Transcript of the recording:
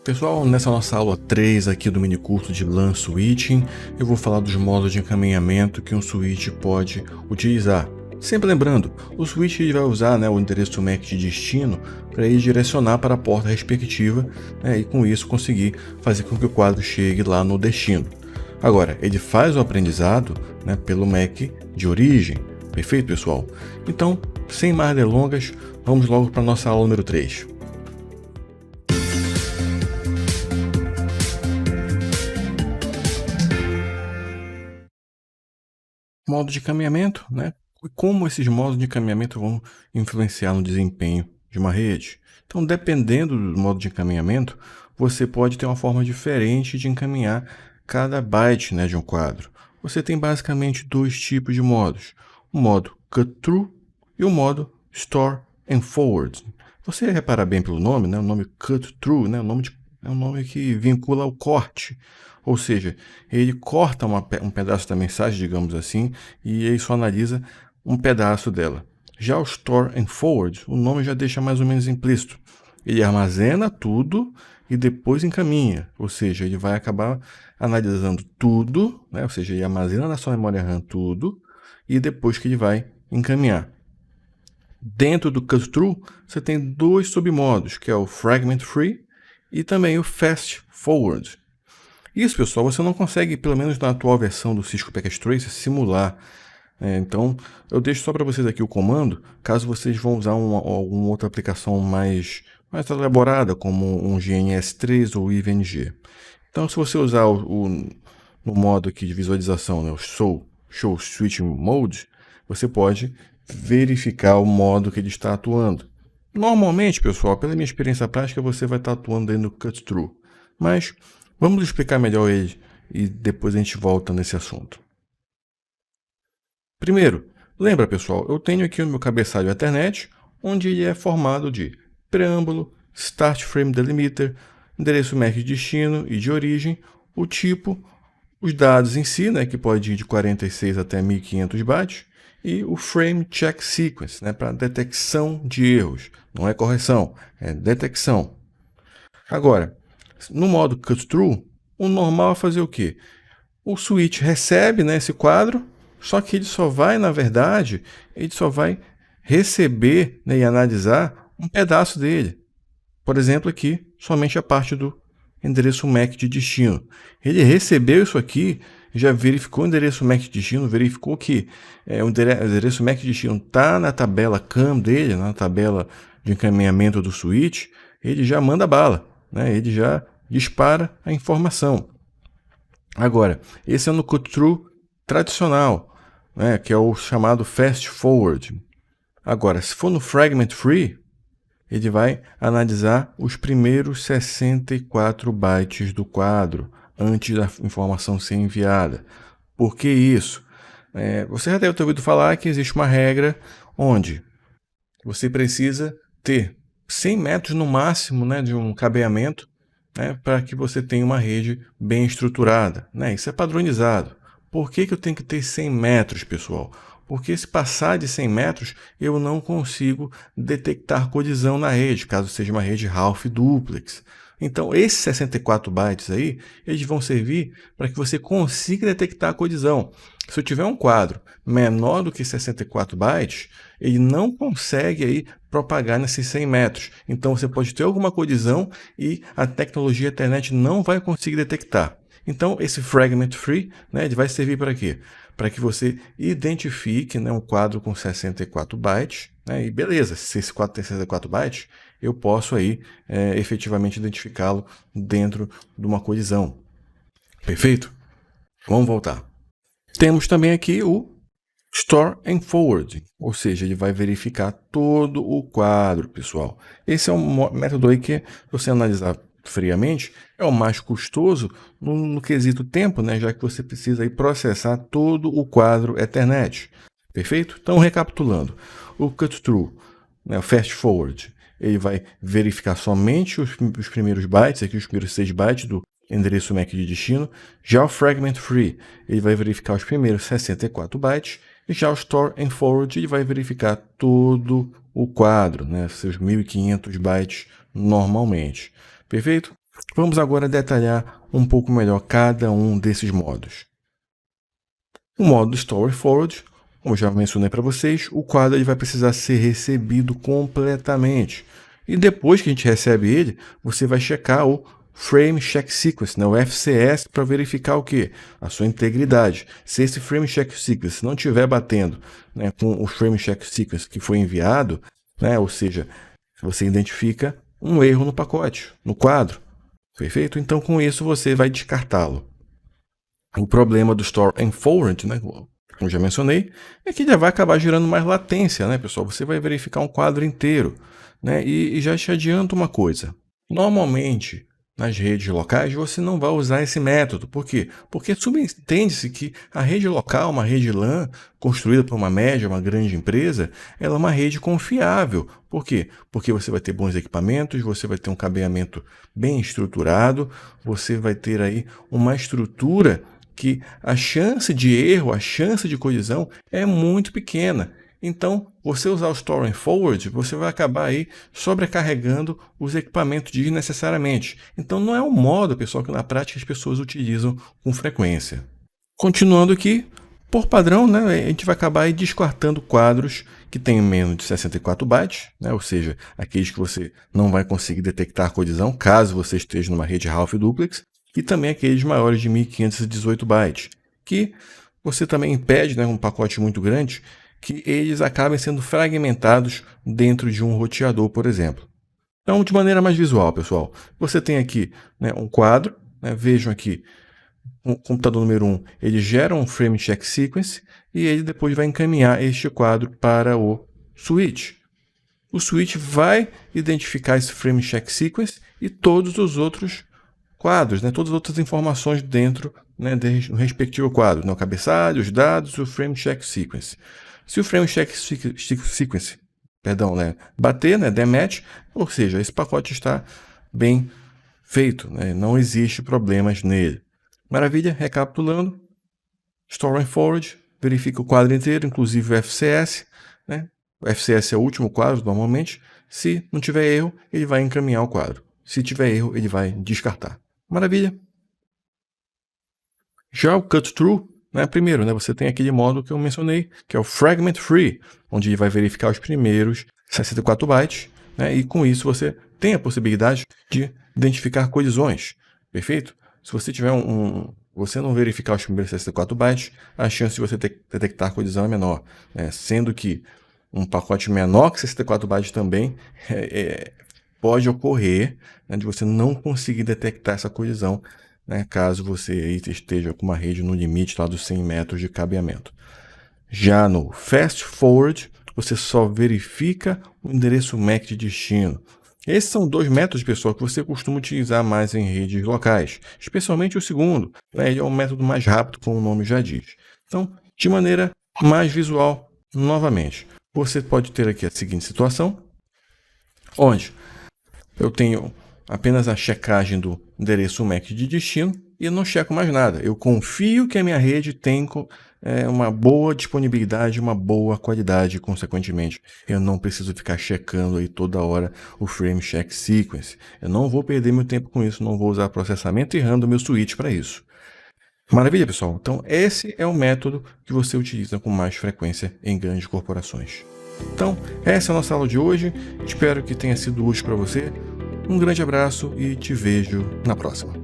Pessoal, nessa nossa aula 3 aqui do mini curso de LAN Switching, eu vou falar dos modos de encaminhamento que um switch pode utilizar. Sempre lembrando, o switch vai usar o endereço MAC de destino para ele direcionar para a porta respectiva, e com isso conseguir fazer com que o quadro chegue lá no destino. Agora, ele faz o aprendizado pelo MAC de origem. Perfeito, pessoal? Então, sem mais delongas, vamos logo para a nossa aula número 3. Modo de encaminhamento, e como esses modos de encaminhamento vão influenciar no desempenho de uma rede. Então, dependendo do modo de encaminhamento, você pode ter uma forma diferente de encaminhar cada byte de um quadro. Você tem basicamente dois tipos de modos: o modo cut-through e o modo store and forward. Você reparar bem pelo nome, o nome cut-through, é um nome que vincula ao corte. Ou seja, ele corta um pedaço da mensagem, digamos assim, e ele só analisa um pedaço dela. Já o Store and Forward, o nome já deixa mais ou menos implícito. Ele armazena tudo e depois encaminha. Ou seja, ele vai acabar analisando tudo, ou seja, ele armazena na sua memória RAM tudo e depois que ele vai encaminhar. Dentro do Cut-Through, você tem dois submodos, que é o Fragment Free e também o Fast Forward. Isso, pessoal, você não consegue, pelo menos na atual versão do Cisco Packet Tracer, simular. Então, eu deixo só para vocês aqui o comando, caso vocês vão usar alguma outra aplicação mais elaborada, como um GNS3 ou IVNG. Então, se você usar no modo aqui de visualização, o Show Switching Mode, você pode verificar o modo que ele está atuando. Normalmente, pessoal, pela minha experiência prática, você vai estar atuando aí no Cut-Through. Mas vamos explicar melhor ele e depois a gente volta nesse assunto. Primeiro, lembra, pessoal, eu tenho aqui o meu cabeçalho Ethernet, onde ele é formado de preâmbulo, Start Frame Delimiter, endereço MAC de destino e de origem, o tipo, os dados em si, que pode ir de 46 até 1500 bytes, e o Frame Check Sequence, para detecção de erros. Não é correção, é detecção. Agora, no modo Cut-Through, o normal é fazer o quê? O switch recebe esse quadro, só que ele só vai, na verdade, receber e analisar um pedaço dele. Por exemplo, aqui, somente a parte do endereço MAC de destino. Ele recebeu isso aqui, já verificou o endereço MAC de destino, verificou que o endereço MAC de destino está na tabela CAM dele, na tabela de encaminhamento do switch, ele já manda bala, ele já dispara a informação. Agora, esse é no Cut-Through tradicional, que é o chamado Fast Forward. Agora, se for no Fragment Free, ele vai analisar os primeiros 64 bytes do quadro antes da informação ser enviada. Por que isso? Você já deve ter ouvido falar que existe uma regra onde você precisa ter 100 metros no máximo de um cabeamento para que você tenha uma rede bem estruturada. Isso é padronizado. Por que eu tenho que ter 100 metros, pessoal? Porque se passar de 100 metros, eu não consigo detectar colisão na rede, caso seja uma rede Half Duplex. Então, esses 64 bytes aí, eles vão servir para que você consiga detectar a colisão. Se eu tiver um quadro menor do que 64 bytes, ele não consegue aí propagar nesses 100 metros. Então, você pode ter alguma colisão e a tecnologia Ethernet não vai conseguir detectar. Então, esse Fragment Free, ele vai servir para quê? Para que você identifique um quadro com 64 bytes, e beleza, se esse quadro tem 64 bytes, eu posso aí efetivamente identificá-lo dentro de uma colisão. Perfeito? Vamos voltar. Temos também aqui o Store and Forward, ou seja, ele vai verificar todo o quadro, pessoal. Esse é um método aí que, se você analisar friamente, é o mais custoso no quesito tempo, já que você precisa aí processar todo o quadro Ethernet. Perfeito? Então, recapitulando, o Cut-Through, o Fast Forward, ele vai verificar somente os primeiros bytes, aqui os primeiros 6 bytes do endereço MAC de destino. Já o Fragment Free, ele vai verificar os primeiros 64 bytes. E já o Store and Forward, ele vai verificar todo o quadro, seus 1500 bytes normalmente. Perfeito? Vamos agora detalhar um pouco melhor cada um desses modos. O modo Story Forward, como já mencionei para vocês, o quadro ele vai precisar ser recebido completamente. E depois que a gente recebe ele, você vai checar o Frame Check Sequence, né, o FCS, para verificar o quê? A sua integridade. Se esse Frame Check Sequence não estiver batendo, né, com o Frame Check Sequence que foi enviado, né, ou seja, você identifica um erro no pacote, no quadro. Perfeito? Então, com isso, você vai descartá-lo. O problema do Store and Forward, né, como já mencionei, é que já vai acabar gerando mais latência, né, pessoal? Você vai verificar um quadro inteiro, né? E já te adianto uma coisa. Normalmente, nas redes locais, você não vai usar esse método. Por quê? Porque subentende-se que a rede local, uma rede LAN, construída por uma média, uma grande empresa, ela é uma rede confiável. Por quê? Porque você vai ter bons equipamentos, você vai ter um cabeamento bem estruturado, você vai ter aí uma estrutura que a chance de erro, a chance de colisão é muito pequena. Então, você usar o Store and Forward, você vai acabar aí sobrecarregando os equipamentos desnecessariamente. Então, não é um modo, pessoal, que na prática as pessoas utilizam com frequência. Continuando aqui, por padrão, né, a gente vai acabar aí descartando quadros que têm menos de 64 bytes, né, ou seja, aqueles que você não vai conseguir detectar colisão, caso você esteja numa rede Half Duplex, e também aqueles maiores de 1518 bytes, que você também impede, né, um pacote muito grande, que eles acabem sendo fragmentados dentro de um roteador, por exemplo. Então, de maneira mais visual, pessoal, você tem aqui, né, um quadro, né, vejam aqui, o computador número 1, ele gera um Frame Check Sequence e ele depois vai encaminhar este quadro para o switch. O switch vai identificar esse Frame Check Sequence e todos os outros quadros, né, todas as outras informações dentro, né, do respectivo quadro, né, o cabeçalho, os dados, o Frame Check Sequence. Se o Frame Check Sequence, né, bater, né, der match, ou seja, esse pacote está bem feito, né, não existe problemas nele. Maravilha, recapitulando, Store and Forward, verifica o quadro inteiro, inclusive o FCS, né? O FCS é o último quadro, normalmente. Se não tiver erro, ele vai encaminhar o quadro. Se tiver erro, ele vai descartar. Maravilha. Já o Cut Through, né? Primeiro, né, você tem aquele modo que eu mencionei, que é o Fragment Free, onde ele vai verificar os primeiros 64 bytes, né? E com isso você tem a possibilidade de identificar colisões. Perfeito? Se você tiver você não verificar os primeiros 64 bytes, a chance de você detectar colisão é menor, né? Sendo que um pacote menor que 64 bytes também pode ocorrer, né, de você não conseguir detectar essa colisão, né, caso você aí esteja com uma rede no limite lá dos 100 metros de cabeamento. Já no Fast Forward, você só verifica o endereço MAC de destino. Esses são dois métodos, pessoal, que você costuma utilizar mais em redes locais, especialmente o segundo, né? Ele é um método mais rápido, como o nome já diz. Então, de maneira mais visual, novamente, você pode ter aqui a seguinte situação, onde eu tenho apenas a checagem do endereço MAC de destino e eu não checo mais nada. Eu confio que a minha rede tem uma boa disponibilidade, uma boa qualidade, consequentemente. Eu não preciso ficar checando aí toda hora o Frame Check Sequence. Eu não vou perder meu tempo com isso, não vou usar processamento e RAM do meu switch para isso. Maravilha, pessoal? Então, esse é o método que você utiliza com mais frequência em grandes corporações. Então, essa é a nossa aula de hoje. Espero que tenha sido útil para você. Um grande abraço e te vejo na próxima.